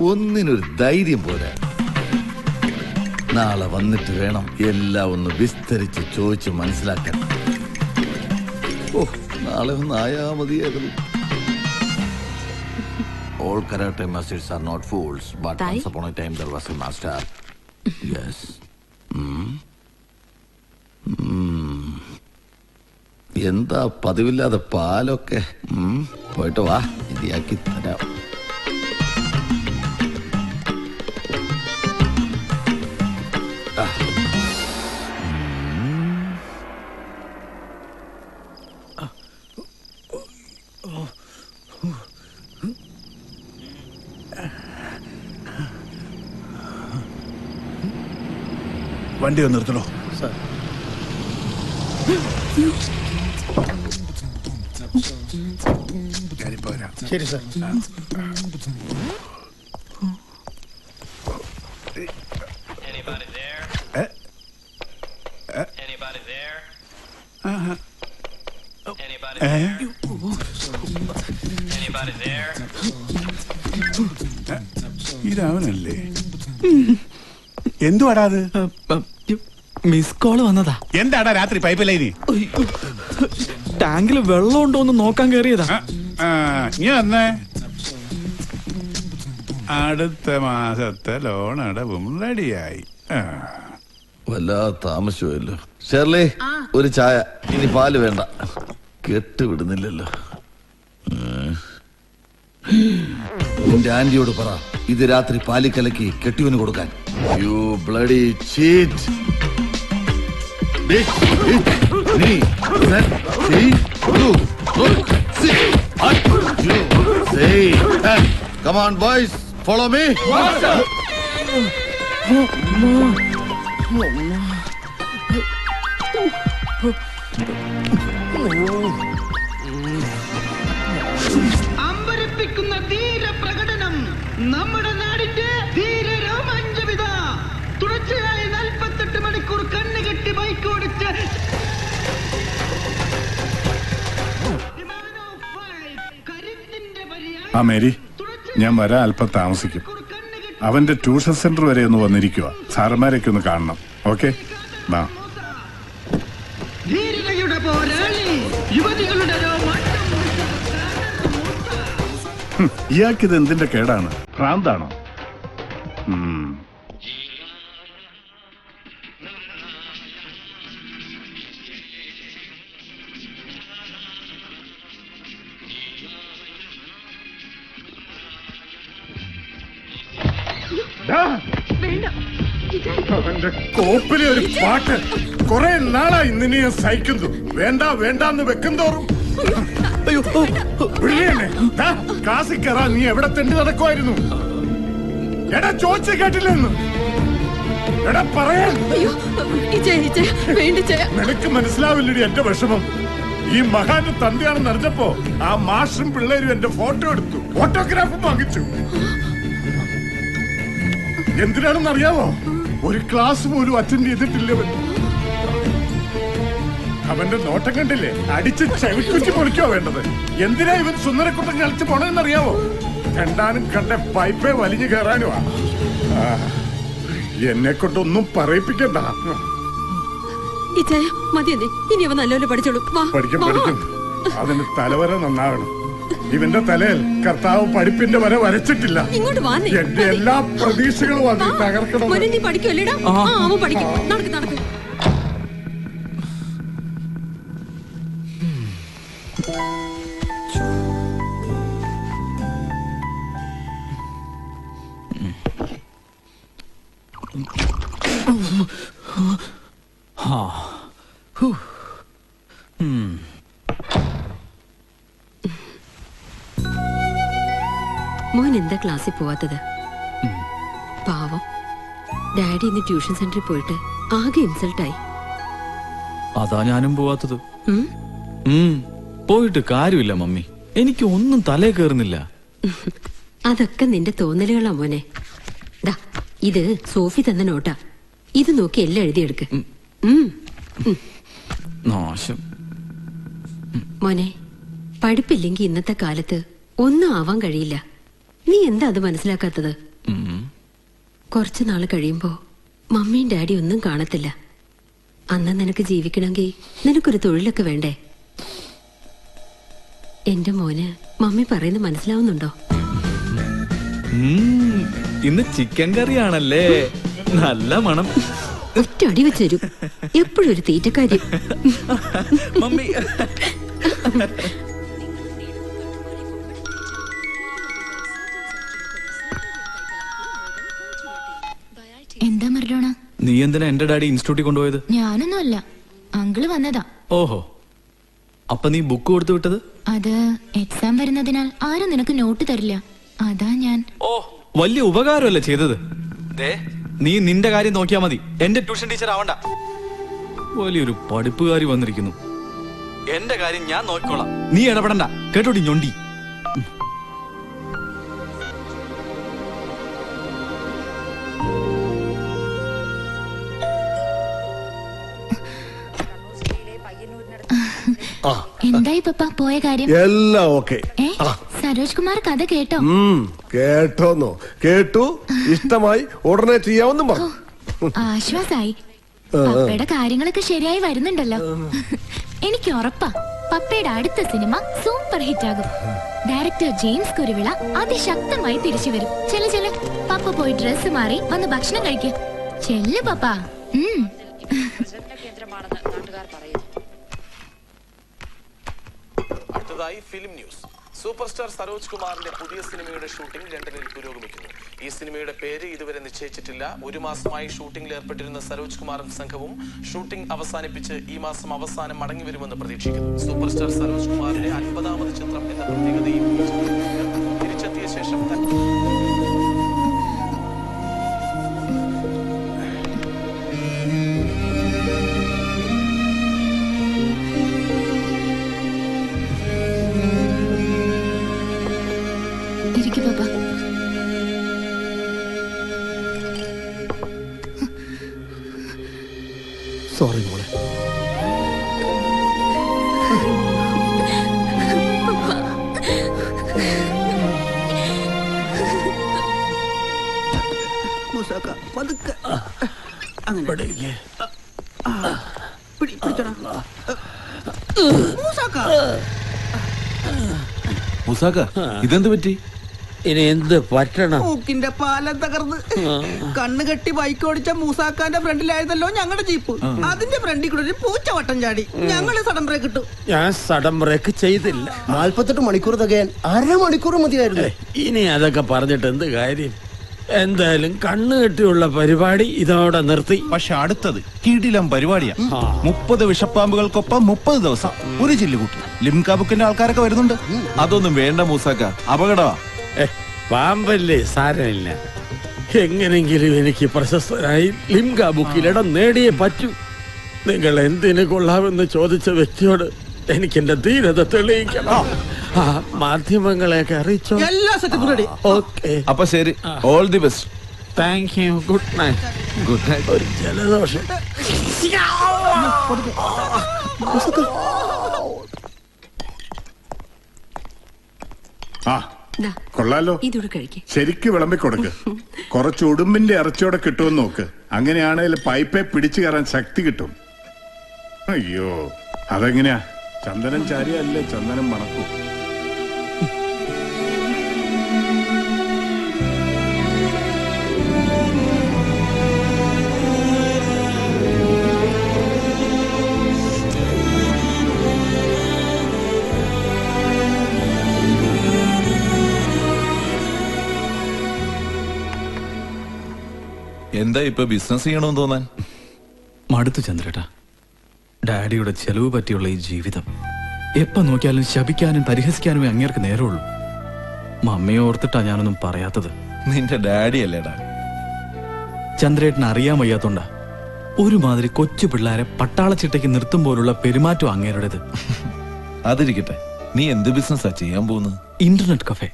ഒന്നിനൊരു ധൈര്യം പോരാ. നാളെ വന്നിട്ട് വേണം എല്ലാം ഒന്ന് വിസ്തരിച്ച് ചോദിച്ച് മനസ്സിലാക്കാൻ. നാളെ ഒന്ന് ആയാ മതിയായിരുന്നു. All karate masters are not fools, but once upon a time there was a master. Yes. എന്താ പതിവില്ലാതെ പാലൊക്കെ? പോയിട്ട് വാ, ശരിയാക്കി തരാം. വണ്ടി ഒന്ന് നിർത്തണോ? ശരി സാർ. ഇതവനല്ലേ? എന്തുവാടാ അത്? മിസ് കോള് വന്നതാ. എന്താടാ രാത്രി പൈപ്പ് ലൈന്? ടാങ്കില് വെള്ളം ഉണ്ടോ എന്ന് നോക്കാൻ കയറിയതാ. നീ വന്നേ. അടുത്ത മാസത്തെ ലോൺ അടവും റെഡിയായി. വല്ലാതെ താമസിച്ചല്ലോ. ഷെർലി, ഒരു ചായ. ഇനി പാല് വേണ്ട, കെട്ടുവിടുന്നില്ലല്ലോ. നിന്റെ ആന്റിയോട് പറ ഇത് രാത്രി പാലി കലക്കി കെട്ടിയവന് കൊടുക്കാൻ. You bloody cheat. Come on boys, follow me. അമ്പരപ്പിക്കുന്ന ധീര പ്രകടനം നമ്മുടെ നാടിന്റെ ധീര രോമാഞ്ചവിത. തുടർച്ചയായി 48 മണിക്കൂർ കണ്ണുകെട്ടി ബൈക്ക് ഓടിച്ച് ആ മേരി, ഞാൻ വരാൻ അല്പം താമസിക്കും. അവന്റെ ട്യൂഷൻ സെന്റർ വരെ ഒന്ന് വന്നിരിക്കുക. സാറന്മാരൊക്കെ ഒന്ന് കാണണം. ഓക്കെ? ധീരതയുടെ പോരാളി, യുവതികളുടെ ഇയാൾക്കിത് എന്തിന്റെ കേടാണ്? ഭ്രാന്താണോ? അവന്റെ കോപ്പിലെ ഒരു പാട്ട് കുറെ നാളായി നിന്നെ സഹിക്കുന്നു. വേണ്ട വേണ്ടാന്ന് വെക്കുന്തോറും ക്ലാസ്സിൽ കയറാൻ നീ എവിടെ തെണ്ടി നടക്കുമായിരുന്നു? എടാ ചോദിച്ച കേട്ടില്ലെന്ന്. എടാ പറയാൻ നിനക്ക് മനസ്സിലാവില്ലടി എന്റെ വിഷമം. ഈ മഹാന്റെ തന്റെയാണെന്ന് അറിഞ്ഞപ്പോ ആ മാഷും പിള്ളേരും എന്റെ ഫോട്ടോ എടുത്തു, ഫോട്ടോഗ്രാഫും വാങ്ങിച്ചു. എന്തിനാണെന്ന് അറിയാവോ? ഒരു ക്ലാസ് പോലും അറ്റൻഡ് ചെയ്തിട്ടില്ലവൻ. അവന്റെ നോട്ടം കണ്ടില്ലേ? അടിച്ച് ചവിട്ടി പൊളിക്കോ വേണ്ടത്? എന്തിനാ ഇവൻ സുന്ദരക്കുട്ടൻ കളിച്ച് പോണെന്നറിയാവോ? കണ്ടാനും കണ്ട പൈപ്പേ വലിഞ്ഞു കയറാനുമാ. എന്നെ കൊണ്ടൊന്നും പറയിപ്പിക്കണ്ട. പഠിക്കും. അതിന് തലവര നന്നാകണം. ഇവന്റെ തലയിൽ കർത്താവ് പഠിപ്പിന്റെ വര വരച്ചിട്ടില്ല. എന്റെ എല്ലാ പ്രതീക്ഷകളും അത് തകർക്കണം. മോൻ എന്താ ക്ലാസ്സിൽ പോവാത്തത്? പാവം, ഡാഡി ഇന്ന് ട്യൂഷൻ സെന്ററിൽ പോയിട്ട് ആകെ ഇൻസൾട്ടായി. അതാ ഞാനും പോവാത്തത്. പോയിട്ട് കാര്യമില്ല മമ്മി, എനിക്ക് ഒന്നും തലേ കയറുന്നില്ല. അതൊക്കെ നിന്റെ തോന്നലുകളാ മോനെ. ദാ ഇത് സോഫി തന്ന നോട്ടാ. ഇത് നോക്കി എല്ലാം എഴുതിയെടുക്ക്. നാശം. മോനെ, പഠിപ്പില്ലെങ്കിൽ ഇന്നത്തെ കാലത്ത് ഒന്നും ആവാൻ കഴിയില്ല. നീ എന്താ അത് മനസ്സിലാക്കാത്തത്? കുറച്ചു നാള് കഴിയുമ്പോ മമ്മിയും ഡാഡി ഒന്നും കാണത്തില്ല. അന്ന് നിനക്ക് ജീവിക്കണമെങ്കിൽ നിനക്കൊരു തൊഴിലൊക്കെ വേണ്ടേ? എന്റെ മോന് മമ്മി പറയുന്നത് മനസ്സിലാവുന്നുണ്ടോ? ഇന്ന് ചിക്കൻ കറിയാണല്ലേ, നല്ല മണം. ഒറ്റ അടി വെച്ചരും, എപ്പോഴും ഒരു തീറ്റക്കാര്യം. മമ്മി എന്താ മരണ? നീ എന്തിനാ എന്റെ ഡാഡി ഇൻസ്റ്റിറ്റ്യൂട്ടിൽ കൊണ്ടുപോയത്? ഞാനൊന്നുമല്ല, അങ്കിള് വന്നതാ. ഓഹോ, അപ്പൊ നീ ബുക്ക് കൊടുത്തു വിട്ടത്? അത് എക്സാം വരുന്നതിനാൽ ആരും നിനക്ക് നോട്ട് തരില്ല, അതാ ഞാൻ. ഓ, വലിയ ഉപകാരമല്ലേ ചെയ്തത്. നീ നിന്റെ കാര്യം നോക്കിയാ മതി, എന്റെ ട്യൂഷൻ ടീച്ചർ ആവണ്ട. വലിയൊരു പഠിപ്പുകാരി വന്നിരിക്കുന്നു. എന്റെ കാര്യം ഞാൻ നോക്കിക്കോളാം, നീ ഇടപെടണ്ട. കേട്ടോടി ഞൊണ്ടി. എന്തായി പപ്പ പോയ കാര്യം? എല്ലാം ഓക്കെ. സരോജ് കുമാർ കഥ കേട്ടോ? കേട്ടോന്നോ? കേട്ടു, ഇഷ്ടമായി, ഉടനെ ചെയ്യാമെന്നും പറഞ്ഞു. ആശ്വാസായി. പപ്പയുടെ കാര്യങ്ങളൊക്കെ ശരിയായി വരുന്നുണ്ടല്ലോ. എനിക്ക് ഉറപ്പാ പപ്പയുടെ അടുത്ത സിനിമ സൂപ്പർ ഹിറ്റ് ആകും. ഡയറക്ടർ ജെയിംസ് കുരുവിള അതിശക്തമായി തിരിച്ചു വരും. ചെല്ല് പപ്പ പോയി ഡ്രസ് മാറി വന്ന് ഭക്ഷണം കഴിക്കും. ചെല്ല് പപ്പ. അടുത്തതായി film news. Super star Saroj കുമാറിന്റെ പുതിയ സിനിമയുടെ ഷൂട്ടിംഗ് ലണ്ടനിൽ പുരോഗമിക്കുന്നു. ഈ സിനിമയുടെ പേര് ഇതുവരെ നിശ്ചയിച്ചിട്ടില്ല. 1 മാസമായി ഷൂട്ടിംഗിൽ ഏർപ്പെട്ടിരുന്ന സരോജ് കുമാറും സംഘവും ഷൂട്ടിംഗ് അവസാനിപ്പിച്ച് ഈ മാസം അവസാനം മടങ്ങി വരുമെന്ന് പ്രതീക്ഷിക്കുന്നു. സൂപ്പർ സ്റ്റാർ സരോജ് കുമാറിന്റെ 50ാമത് ചിത്രം എന്ന പ്രത്യേകതയും തിരിച്ചെത്തിയ ശേഷം സോറി മോളെ. ഇതെന്ത് പറ്റി? ഇനി എന്ത് പറ്റണം? മൂക്കിന്റെ പാലം തകർന്ന് കണ്ണ് കെട്ടി ബൈക്ക് ഓടിച്ച മൂസാക്കാന്റെ ഫ്രണ്ടിലായിരുന്നല്ലോ ഞങ്ങളുടെ ജീപ്പ്. അതിന്റെ ഫ്രണ്ടിൽ കൂടെ ഒരു പൂച്ച വട്ടം ചാടി. ഞങ്ങള് സഡൻ ബ്രേക്ക് ഇട്ടു. ഞാൻ സഡൻ ബ്രേക്ക് ചെയ്തില്ല. 48 മണിക്കൂർ തികയാൻ അരമണിക്കൂർ മതിയായിരുന്നു. ഇനി അതൊക്കെ പറഞ്ഞിട്ട് എന്ത് കാര്യം? എന്തായാലും കണ്ണു കെട്ടിയുള്ള പരിപാടി ഇതോടെ നിർത്തി. പക്ഷെ അടുത്തത് കിടിലം പരിപാടിയാ. 30 വിഷപ്പാമ്പുകൾക്കൊപ്പം 30 ദിവസം ഒരു ചില്ലുകൂട്ടി. ലിംക ബുക്കിന്റെ ആൾക്കാരൊക്കെ വരുന്നുണ്ട്. അതൊന്നും വേണ്ട മൂസാക്ക, അപകടമാ. പാമ്പല്ലേ, സാരമില്ല. എങ്ങനെങ്കിലും എനിക്ക് പ്രശസ്തനായി ലിംക ബുക്കിൽ ഇടം നേടിയേ പറ്റൂ. നിങ്ങൾ എന്തിനു കൊള്ളാമെന്ന് ചോദിച്ച വ്യക്തിയോട് എനിക്ക് എന്റെ ധീരത തെളിയിക്കണം. മാധ്യമങ്ങളെയൊക്കെ അറിയിച്ചോ? എല്ലാ സെറ്റപ്പും റെഡി. ഓക്കെ, അപ്പൊ ശരി, all the best. Thank you. Good night. Good night. ഒരു ജലദോഷം. കൊള്ളാലോ. ഇതൂടെ കഴിക്കും. ശരിക്ക് വിളമ്പി കൊടുക്ക്. കുറച്ച് ഉടുമ്പിന്റെ ഇറച്ചിയോടെ കിട്ടുമെന്ന് നോക്ക്. അങ്ങനെയാണെങ്കിൽ പൈപ്പെ പിടിച്ചു കയറാൻ ശക്തി കിട്ടും. അയ്യോ, അതെങ്ങനെയാ? ചന്ദനം ചാരിയല്ലേ ചന്ദനം മണക്കും. എന്താ ഇപ്പൊ ബിസിനസ് ചെയ്യണമെന്ന് തോന്നാൻ? മടുത്തു ചന്ദ്രേട്ടാ, ഡാഡിയുടെ ചെലവ് പറ്റിയുള്ള ഈ ജീവിതം. എപ്പോ നോക്കിയാലും ശപിക്കാനും പരിഹസിക്കാനുമേ അങ്ങേർക്ക് നേരമുള്ളൂ. മമ്മിയെ ഓർത്തിട്ടാ ഞാനൊന്നും പറയാത്തത്. നിന്റെ ഡാഡി അല്ലേടാ. ചന്ദ്രേട്ടന് അറിയാൻ വയ്യാത്തോണ്ടാ ഒരുമാതിരി കൊച്ചു പിള്ളേരെ പട്ടാളച്ചിട്ടയ്ക്ക് നിർത്തും പോലുള്ള പെരുമാറ്റം അങ്ങേരുടേത്. അതിരിക്കട്ടെ, നീ എന്ത് ബിസിനസ്സാ ചെയ്യാൻ പോകുന്നത്? Internet cafe.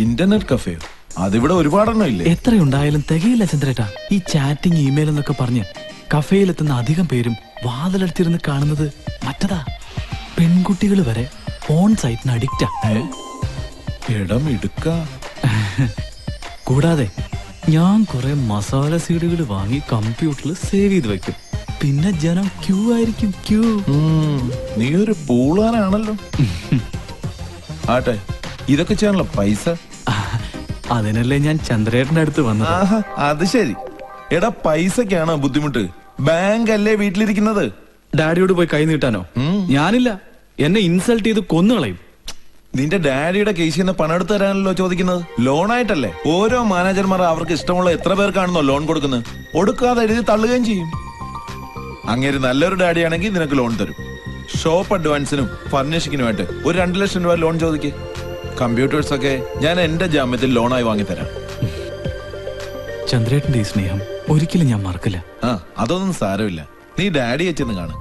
ഇന്റർനെറ്റ് കഫേയോ? അതിവിടെ ഒരുപാടെണ്ണം ഇല്ലേ? എത്രയുണ്ടായാലും തികയില്ല ചന്ദ്രേട്ടാ. ഈ ചാറ്റിംഗ്, ഇമെയിൽ എന്നൊക്കെ പറഞ്ഞ് കഫേയിലെത്തുന്ന അധികം പേരും വാതിലടുത്തിരുന്ന് കാണുന്നത് മറ്റതാ. പെൺകുട്ടികൾ വരെ ഫോൺ സൈറ്റിന് അഡിക്റ്റാ. ഇടം എടുക്ക. കൂടാതെ ഞാൻ കുറെ മസാല സീഡുകൾ വാങ്ങി കമ്പ്യൂട്ടറിൽ സേവ് ചെയ്ത് വെക്കും. പിന്നെ ജനം ക്യൂ ആയിരിക്കും, ക്യൂ. നീ ഒരു പൂളാനാണല്ലോ. ആട്ടെ, ഇതൊക്കെ ചെയ്യാനുള്ള പൈസ? അതിനല്ലേ ഞാൻ ചന്ദ്രേട്ടന്റെ അടുത്ത് വന്നത്. ആഹാ, അത് ശരി. എടാ, പൈസക്കാണോ ബുദ്ധിമുട്ട്? ബാങ്ക് അല്ലേ വീട്ടിലിരിക്കുന്നത്. ഡാഡിയോട് പോയി കൈ നീട്ടാനോ? ഞാനില്ല, എന്നെ ഇൻസൾട്ട് ചെയ്ത് കൊന്നുകളയും. നിന്റെ ഡാഡിയുടെ കേസിൽ നിന്ന് പണം എടുത്ത് തരാനല്ലോ ചോദിക്കുന്നത്, ലോണായിട്ടല്ലേ. ഓരോ മാനേജർമാർ അവർക്ക് ഇഷ്ടമുള്ള എത്ര പേർക്കാണെന്നോ ലോൺ കൊടുക്കുന്നത്. ഒടുക്കാതെ എഴുതി തള്ളുകയും ചെയ്യും. അങ്ങേര് നല്ലൊരു ഡാഡി ആണെങ്കിൽ നിനക്ക് ലോൺ തരും. ഷോപ്പ് അഡ്വാൻസിനും ഫർണിഷിങ്ങിനുമായിട്ട് ഒരു 2 ലക്ഷം രൂപ ലോൺ ചോദിക്ക്. കമ്പ്യൂട്ടേഴ്സ് ഒക്കെ ഞാൻ എന്റെ ജാമ്യത്തിൽ ലോണായി വാങ്ങിത്തരാം. ചന്ദ്രേട്ടന്റെ ഈ സ്നേഹം ഒരിക്കലും ഞാൻ മറക്കില്ല. അതൊന്നും സാരമില്ല. നീ ഡാഡിയെ ചെന്ന് കാണും.